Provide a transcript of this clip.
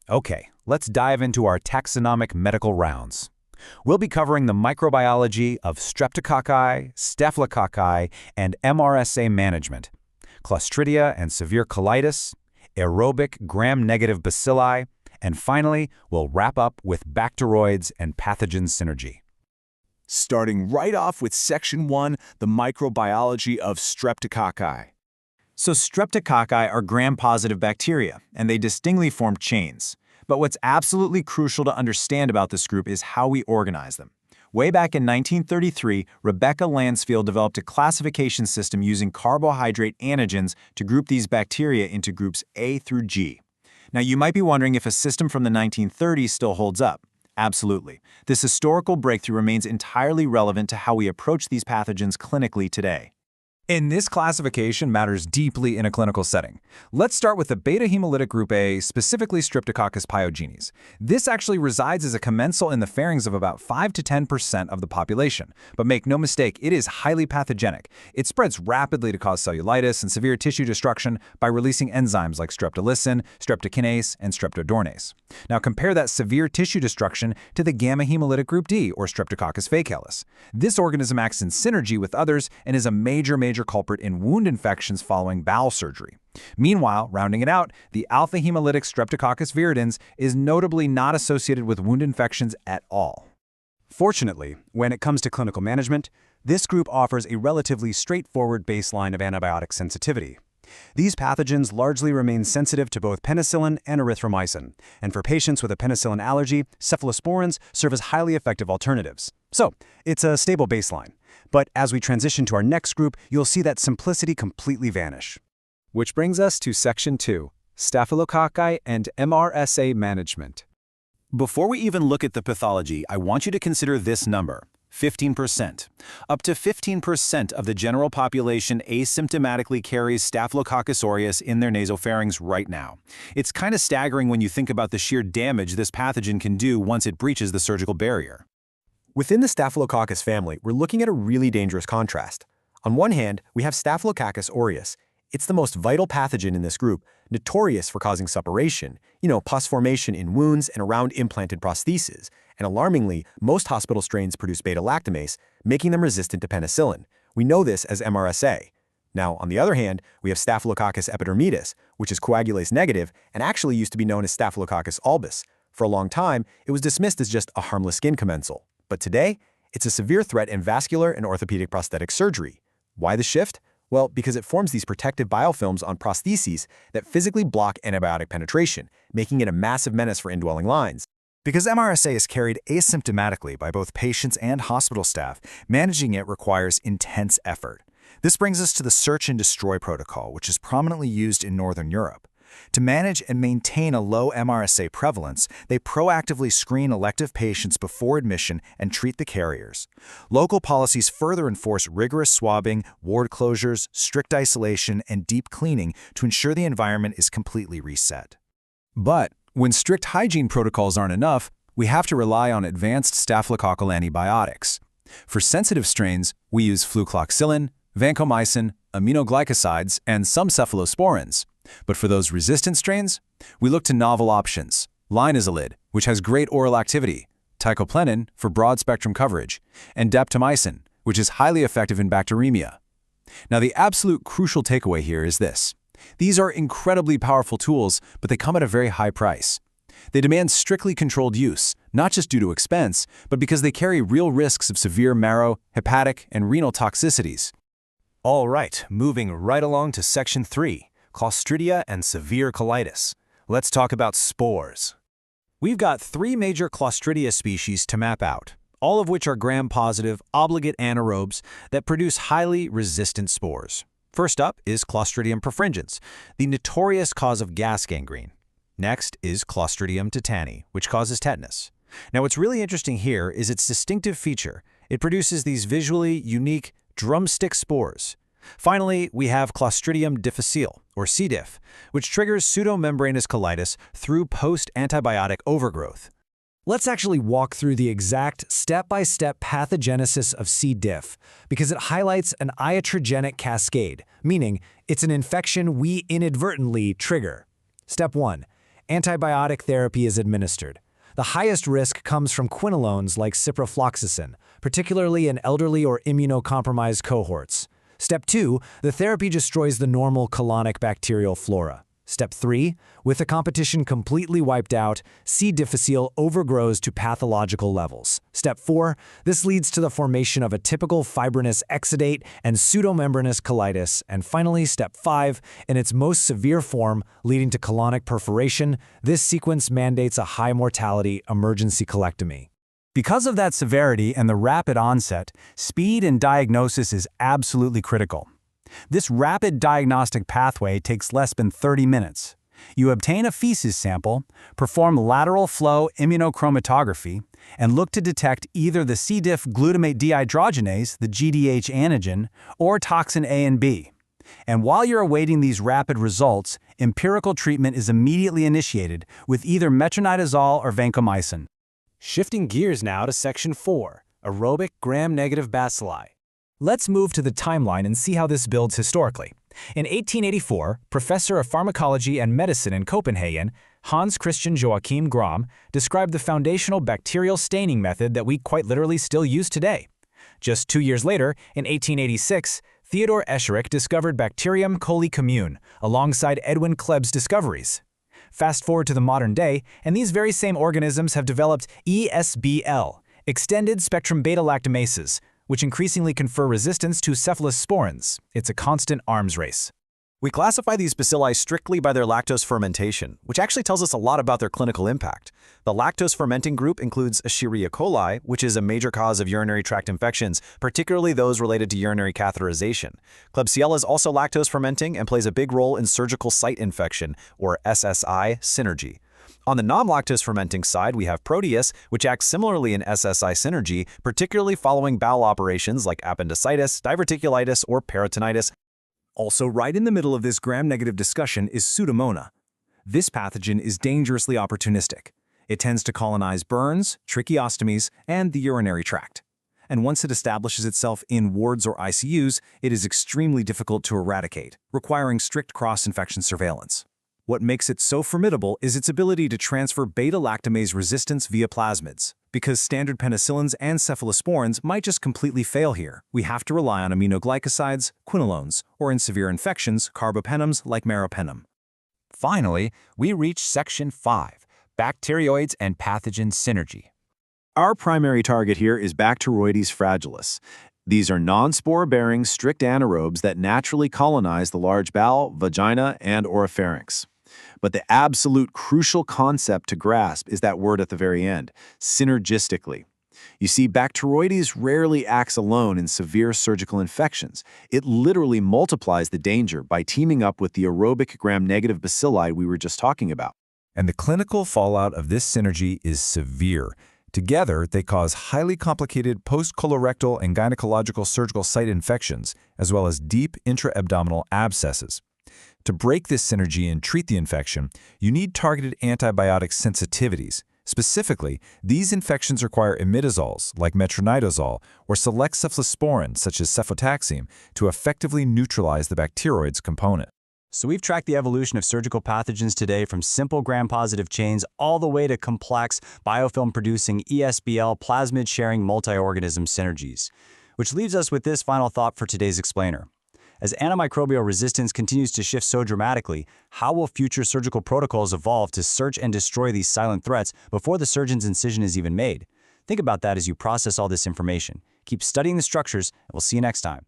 Okay, let's dive into our taxonomic medical rounds. We'll be covering the microbiology of streptococci, staphylococci, and MRSA management, Clostridia and severe colitis, aerobic gram-negative bacilli, and finally, we'll wrap up with bacteroids and pathogen synergy. Starting right off with Section 1, the microbiology of streptococci. So streptococci are gram-positive bacteria, and they distinctly form chains. But what's absolutely crucial to understand about this group is how we organize them. Way back in 1933, Rebecca Lansfield developed a classification system using carbohydrate antigens to group these bacteria into groups A through G. Now, you might be wondering if a system from the 1930s still holds up. Absolutely. This historical breakthrough remains entirely relevant to how we approach these pathogens clinically today. And this classification matters deeply in a clinical setting. Let's start with the beta-hemolytic group A, specifically Streptococcus pyogenes. This actually resides as a commensal in the pharynx of about 5 to 10% of the population. But make no mistake, it is highly pathogenic. It spreads rapidly to cause cellulitis and severe tissue destruction by releasing enzymes like streptolysin, streptokinase, and streptodornase. Now compare that severe tissue destruction to the gamma-hemolytic group D, or Streptococcus faecalis. This organism acts in synergy with others and is a major culprit in wound infections following bowel surgery. Meanwhile, rounding it out, the alpha-hemolytic Streptococcus viridans is notably not associated with wound infections at all. Fortunately, when it comes to clinical management, this group offers a relatively straightforward baseline of antibiotic sensitivity. These pathogens largely remain sensitive to both penicillin and erythromycin, and for patients with a penicillin allergy, cephalosporins serve as highly effective alternatives. So, it's a stable baseline. But as we transition to our next group, you'll see that simplicity completely vanish. Which brings us to Section 2, Staphylococci and MRSA management. Before we even look at the pathology, I want you to consider this number. 15%. Up to 15% of the general population asymptomatically carries Staphylococcus aureus in their nasopharynx right now. It's kind of staggering when you think about the sheer damage this pathogen can do once it breaches the surgical barrier. Within the Staphylococcus family, we're looking at a really dangerous contrast. On one hand, we have Staphylococcus aureus. It's the most vital pathogen in this group, notorious for causing suppuration, pus formation in wounds and around implanted prostheses. And alarmingly, most hospital strains produce beta-lactamase, making them resistant to penicillin. We know this as MRSA. Now, on the other hand, we have Staphylococcus epidermidis, which is coagulase negative and actually used to be known as Staphylococcus albus. For a long time, it was dismissed as just a harmless skin commensal. But today, it's a severe threat in vascular and orthopedic prosthetic surgery. Why the shift? Well, because it forms these protective biofilms on prostheses that physically block antibiotic penetration, making it a massive menace for indwelling lines. Because MRSA is carried asymptomatically by both patients and hospital staff, managing it requires intense effort. This brings us to the search and destroy protocol, which is prominently used in Northern Europe. To manage and maintain a low MRSA prevalence, they proactively screen elective patients before admission and treat the carriers. Local policies further enforce rigorous swabbing, ward closures, strict isolation, and deep cleaning to ensure the environment is completely reset. But when strict hygiene protocols aren't enough, we have to rely on advanced staphylococcal antibiotics. For sensitive strains, we use flucloxacillin, vancomycin, aminoglycosides, and some cephalosporins. But for those resistant strains, we look to novel options. Linezolid, which has great oral activity, teicoplanin for broad-spectrum coverage, and daptomycin, which is highly effective in bacteremia. Now, the absolute crucial takeaway here is this. These are incredibly powerful tools, but they come at a very high price. They demand strictly controlled use, not just due to expense, but because they carry real risks of severe marrow, hepatic, and renal toxicities. All right, moving right along to Section 3. Clostridia and severe colitis. Let's talk about spores. We've got 3 major Clostridia species to map out, all of which are gram-positive, obligate anaerobes that produce highly resistant spores. First up is Clostridium perfringens, the notorious cause of gas gangrene. Next is Clostridium tetani, which causes tetanus. Now, what's really interesting here is its distinctive feature. It produces these visually unique drumstick spores. Finally, we have Clostridium difficile, or C. diff, which triggers pseudomembranous colitis through post-antibiotic overgrowth. Let's actually walk through the exact step-by-step pathogenesis of C. diff, because it highlights an iatrogenic cascade, meaning it's an infection we inadvertently trigger. Step 1. antibiotic therapy is administered. The highest risk comes from quinolones like ciprofloxacin, particularly in elderly or immunocompromised cohorts. Step 2, the therapy destroys the normal colonic bacterial flora. Step 3, with the competition completely wiped out, C. difficile overgrows to pathological levels. Step 4, this leads to the formation of a typical fibrinous exudate and pseudomembranous colitis. And finally, step 5, in its most severe form, leading to colonic perforation, this sequence mandates a high mortality emergency colectomy. Because of that severity and the rapid onset, speed in diagnosis is absolutely critical. This rapid diagnostic pathway takes less than 30 minutes. You obtain a feces sample, perform lateral flow immunochromatography, and look to detect either the C. diff glutamate dehydrogenase, the GDH antigen, or toxin A and B. And while you're awaiting these rapid results, empirical treatment is immediately initiated with either metronidazole or vancomycin. Shifting gears now to Section 4, aerobic gram-negative bacilli. Let's move to the timeline and see how this builds historically. In 1884, professor of pharmacology and medicine in Copenhagen, Hans Christian Joachim Gram, described the foundational bacterial staining method that we quite literally still use today. Just 2 years later, in 1886, Theodor Escherich discovered Bacterium coli commune, alongside Edwin Kleb's discoveries. Fast forward to the modern day, and these very same organisms have developed ESBL, extended spectrum beta-lactamases, which increasingly confer resistance to cephalosporins. It's a constant arms race. We classify these bacilli strictly by their lactose fermentation, which actually tells us a lot about their clinical impact. The lactose fermenting group includes Escherichia coli, which is a major cause of urinary tract infections, particularly those related to urinary catheterization. Klebsiella is also lactose fermenting and plays a big role in surgical site infection, or SSI, synergy. On the non-lactose fermenting side, we have Proteus, which acts similarly in SSI synergy, particularly following bowel operations like appendicitis, diverticulitis, or peritonitis. Also, right in the middle of this gram-negative discussion is Pseudomonas. This pathogen is dangerously opportunistic. It tends to colonize burns, tracheostomies, and the urinary tract. And once it establishes itself in wards or ICUs, it is extremely difficult to eradicate, requiring strict cross-infection surveillance. What makes it so formidable is its ability to transfer beta-lactamase resistance via plasmids. Because standard penicillins and cephalosporins might just completely fail here, we have to rely on aminoglycosides, quinolones, or in severe infections, carbapenems like meropenem. Finally, we reach Section 5, bacteroids and pathogen synergy. Our primary target here is Bacteroides fragilis. These are non-spore-bearing strict anaerobes that naturally colonize the large bowel, vagina, and oropharynx. But the absolute crucial concept to grasp is that word at the very end, synergistically. You see, Bacteroides rarely acts alone in severe surgical infections. It literally multiplies the danger by teaming up with the aerobic gram-negative bacilli we were just talking about. And the clinical fallout of this synergy is severe. Together, they cause highly complicated post-colorectal and gynecological surgical site infections, as well as deep intra-abdominal abscesses. To break this synergy and treat the infection, you need targeted antibiotic sensitivities. Specifically, these infections require imidazoles, like metronidazole, or select cephalosporins, such as cefotaxime, to effectively neutralize the bacteroids component. So we've tracked the evolution of surgical pathogens today from simple gram-positive chains all the way to complex biofilm-producing ESBL plasmid-sharing multi-organism synergies. Which leaves us with this final thought for today's explainer. As antimicrobial resistance continues to shift so dramatically, how will future surgical protocols evolve to search and destroy these silent threats before the surgeon's incision is even made? Think about that as you process all this information. Keep studying the structures, and we'll see you next time.